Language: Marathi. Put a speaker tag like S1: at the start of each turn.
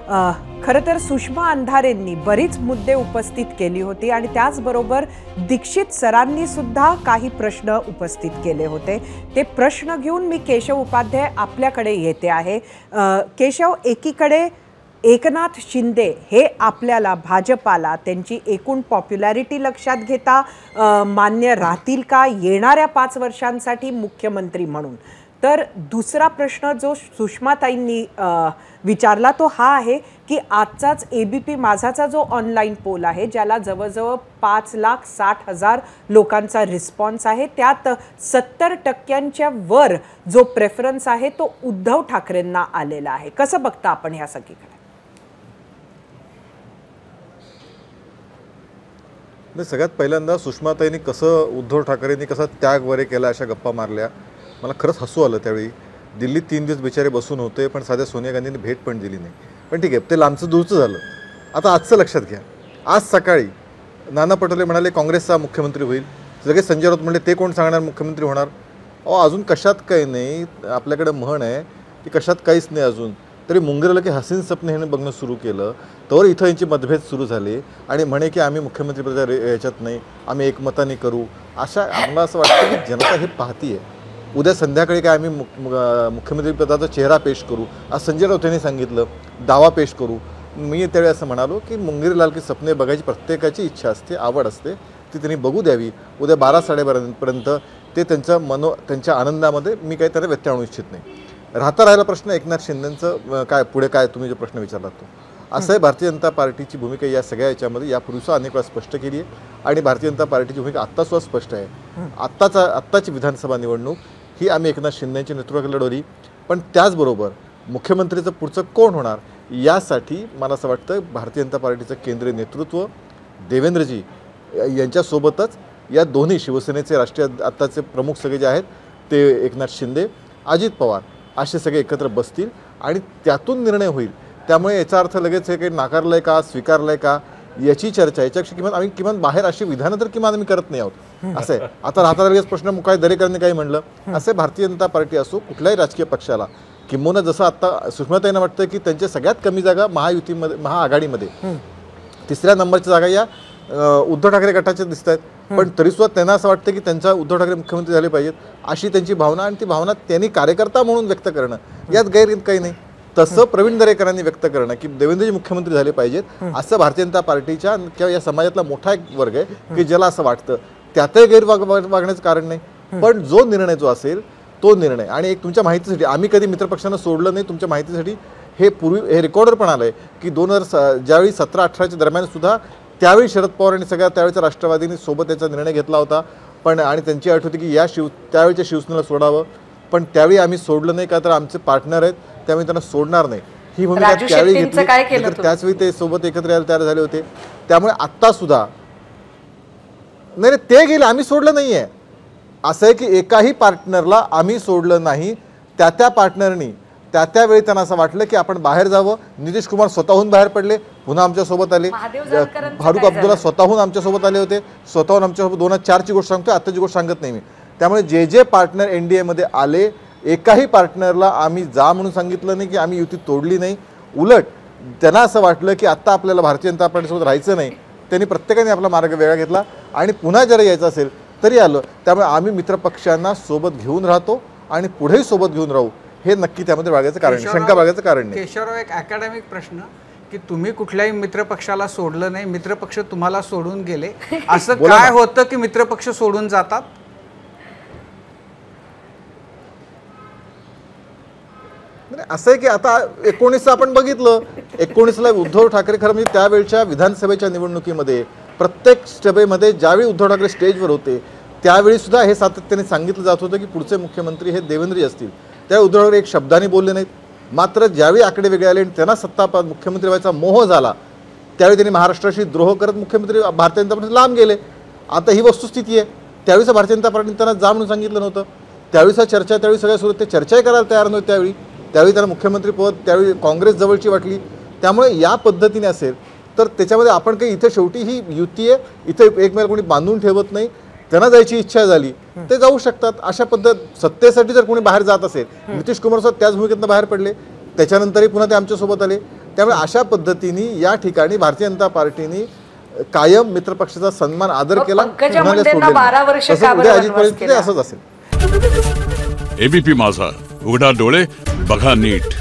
S1: खरं तर सुषमा अंधारेंनी बरीच मुद्दे उपस्थित केली होती आणि त्याचबरोबर दीक्षित सरांनी सुद्धा काही प्रश्न उपस्थित केले होते। ते प्रश्न घेऊन मी केशव उपाध्याय आपल्याकडे येते आहे। केशव, एकीकडे एकनाथ शिंदे हे आपल्याला भाजपाला त्यांची एकूण पॉप्युलॅरिटी लक्षात घेता मान्य राहतील का येणाऱ्या 5 वर्षांसाठी मुख्यमंत्री म्हणून? तर दुसरा प्रश्न जो सुषमाताईंनी विचारला तो हा आहे की आजचाच एबीपी माझाचा जो ऑनलाईन पोल आहे, ज्याला जवळजवळ 5,60,000 लोकांचा रिस्पॉन्स आहे, त्यात 70% वर जो प्रेफरन्स आहे तो उद्धव ठाकरेंना आलेला आहे। कसं बघता आपण ह्या सगळीकडे?
S2: सगळ्यात पहिल्यांदा सुषमाताईंनी कसं उद्धव ठाकरेंनी कसा त्याग वरे केला अशा गप्पा मारल्या, मला खरंच हसू आलं। त्यावेळी दिल्लीत 3 दिवस बिचारे बसून होते, पण साध्या सोनिया गांधींनी भेट पण दिली नाही। पण ठीक आहे, ते लांबचं दूरचं झालं। आता आजचं लक्षात घ्या। आज सकाळी नाना पटोले म्हणाले काँग्रेसचा मुख्यमंत्री होईल, लगेच संजय राऊत म्हणले ते कोण सांगणार मुख्यमंत्री होणार? अजून कशात काही नाही, आपल्याकडे म्हण आहे की कशात काहीच नाही अजून, तरी मुंगेरला की हसीन सपने ह्याने बघणं सुरू केलं, तर इथं यांची मतभेद सुरू झाले आणि म्हणे की आम्ही मुख्यमंत्रीपदा याच्यात नाही, आम्ही एकमताने करू। अशा आम्हाला असं वाटतं की जनता हे पाहतीये, उद्या संध्याकाळी काय आम्ही मुख्यमंत्रीपदाचा चेहरा पेश करू, आज संजय राऊत यांनी सांगितलं दावा पेश करू। मी त्यावेळी असं म्हणालो की मुंगेरीलाल की सपने बघायची प्रत्येकाची इच्छा असते, आवड असते, ती त्यांनी बघू द्यावी। उद्या 12-12:30पर्यंत ते त्यांच्या आनंदामध्ये मी काही त्यांना व्यत्यय आणू इच्छित नाही। राहिला प्रश्न एकनाथ शिंदेंचं काय पुढे काय तुम्ही जो प्रश्न विचारलात तो असं आहे। भारतीय जनता पार्टीची भूमिका या सगळ्या याच्यामध्ये यापूर्वीसुद्धा अनेक वेळा स्पष्ट केली आहे आणि भारतीय जनता पार्टीची भूमिका आत्तासुद्धा स्पष्ट आहे। आत्ताची विधानसभा निवडणूक ही आम्ही एकनाथ शिंदेंच्या नेतृत्वाखाली लढवली, पण त्याचबरोबर मुख्यमंत्रीचं पुढचं कोण होणार यासाठी मला असं वाटतं भारतीय जनता पार्टीचं केंद्रीय नेतृत्व देवेंद्रजी यांच्यासोबतच या दोन्ही शिवसेनेचे राष्ट्रीय आत्ताचे प्रमुख सगळे जे आहेत ते एकनाथ शिंदे, अजित पवार असे सगळे एकत्र बसतील आणि त्यातून निर्णय होईल। त्यामुळे याचा अर्थ लगेच हे काही नाकारलं आहे का स्वीकारलं का याची चर्चा, याच्यापेक्षा किमान बाहेर अशी विधानं तर किमान आम्ही करत नाही आहोत असं आहे। आता राहता लगेच प्रश्न काय दरेकरांनी काही म्हणलं असे, भारतीय जनता पार्टी असो कुठल्याही राजकीय पक्षाला किंबहुना जसं आता सुषमाताईंना वाटतं की त्यांच्या सगळ्यात कमी जागा महायुतीमध्ये महाआघाडीमध्ये 3ऱ्या नंबरच्या जागा या उद्धव ठाकरे गटाच्या दिसत आहेत, पण तरीसुद्धा त्यांना असं वाटतं की त्यांचा उद्धव ठाकरे मुख्यमंत्री झाले पाहिजेत अशी त्यांची भावना, आणि ती भावना त्यांनी कार्यकर्ता म्हणून व्यक्त करणं यात गैर काही नाही। तसं प्रवीण दरेकरांनी व्यक्त करणं की देवेंद्रजी मुख्यमंत्री झाले पाहिजेत असं भारतीय जनता पार्टीच्या किंवा या समाजातला मोठा एक वर्ग आहे की ज्याला असं वाटतं, त्यातही वागण्याचं कारण नाही। पण जो निर्णय जो असेल तो निर्णय, आणि एक तुमच्या माहितीसाठी आम्ही कधी मित्रपक्षांना सोडलं नाही, तुमच्या माहितीसाठी हे पूर्वी हे रेकॉर्डर पण आलं आहे की ज्यावेळी 17-18च्या दरम्यान सुद्धा त्यावेळी शरद पवार आणि सगळ्या त्यावेळेच्या राष्ट्रवादींनी सोबत याचा निर्णय घेतला होता, पण आणि त्यांची अट होती की त्यावेळेच्या शिवसेनेला सोडावं, पण त्यावेळी आम्ही सोडलं नाही का तर आमचे पार्टनर आहेत त्यामुळे त्यांना सोडणार नाही ही भूमिका त्यावेळी घेतली, तर त्याचवेळी ते सोबत एकत्र यायला तयार झाले होते। त्यामुळे आत्ता सुद्धा नाही ते गेले, आम्ही सोडलं नाही आहे। असं आहे की एकाही पार्टनरला आम्ही सोडलं नाही, त्या पार्टनरनी त्यावेळी त्यांना असं वाटलं की आपण बाहेर जावं। नितीश कुमार स्वतःहून बाहेर पडले, पुन्हा आमच्यासोबत आले, फारुख अब्दुल्ला स्वतःहून आमच्यासोबत आले होते, स्वतःहून आमच्यासोबत 2004ची गोष्ट सांगतोय, आत्ताची गोष्ट सांगत नाही मी। त्यामुळे जे पार्टनर एनडीएमध्ये आले एकाही पार्टनरला आम्ही जा म्हणून सांगितलं नाही की आम्ही युती तोडली नाही, उलट त्यांना असं वाटलं की आत्ता आपल्याला भारतीय जनता पार्टीसोबत राहायचं नाही, त्यांनी प्रत्येकाने आपला मार्ग वेगळा घेतला आणि पुन्हा जरी यायचं असेल तरी आलं। त्यामुळे आम्ही मित्रपक्षांना सोबत घेऊन राहतो आणि पुढेही सोबत घेऊन राहू, हे नक्की त्यामध्ये बाळगायचं कारण शंका बाळगायचं कारण नाही।
S3: केशवराव, एक अकॅडमिक प्रश्न की तुम्ही कुठल्याही मित्रपक्षाला सोडलं नाही, मित्रपक्ष तुम्हाला सोडून गेले, असं काय होतं की मित्रपक्ष सोडून जातात?
S2: असं आहे की आता 19 आपण बघितलं, 19ला उद्धव ठाकरे खरं म्हणजे त्यावेळच्या विधानसभेच्या निवडणुकीमध्ये प्रत्येक सभेमध्ये ज्यावेळी उद्धव ठाकरे स्टेजवर होते त्यावेळी सुद्धा हे सातत्याने सांगितलं जात होतं की पुढचे मुख्यमंत्री हे देवेंद्रजी असतील। त्यावेळी उद्धव ठाकरे एक शब्दाने बोलले नाहीत, मात्र ज्यावेळी आकडे वेगळे आले आणि त्यांना मुख्यमंत्री व्हायचा मोह झाला त्यावेळी त्यांनी महाराष्ट्राशी द्रोह करत मुख्यमंत्री भारतीय जनता पार्टी लांब गेले। आता ही वस्तुस्थिती आहे, त्यावेळीच भारतीय जनता पार्टीने त्यांना जा म्हणून सांगितलं नव्हतं, त्यावेळीच चर्चा त्यावेळी सगळ्या सुरू ते चर्चाही करायला तयार नव्हते त्यावेळी त्यांना मुख्यमंत्री पद त्यावेळी काँग्रेस जवळची वाटली। त्यामुळे या पद्धतीने असेल तर त्याच्यामध्ये आपण काही इथे शेवटी ही युती आहे, इथे एकमेकाला कोणी बांधून ठेवत नाही, त्यांना जायची इच्छा झाली ते जाऊ शकतात। अशा पद्धत सत्तेसाठी जर कोणी बाहेर जात असेल, नितीश कुमार साहेब त्याच भूमिकेतनं बाहेर पडले, त्याच्यानंतरही पुन्हा ते आमच्यासोबत आले, त्यामुळे अशा पद्धतीने या ठिकाणी भारतीय जनता पार्टीने कायम मित्रपक्षाचा सन्मान आदर
S4: मग
S2: केला.
S4: पंकजा
S2: कुणाला
S4: मुंडेंना
S2: सोडले नाही.
S4: 12 वर्ष
S2: तसं
S4: का
S2: उद्या
S4: बरं
S2: अजित
S4: वनवास
S2: पवार
S4: केला?
S2: असंच असेल.
S5: एबीपी माझा, उघडा डोळे बघा नीट.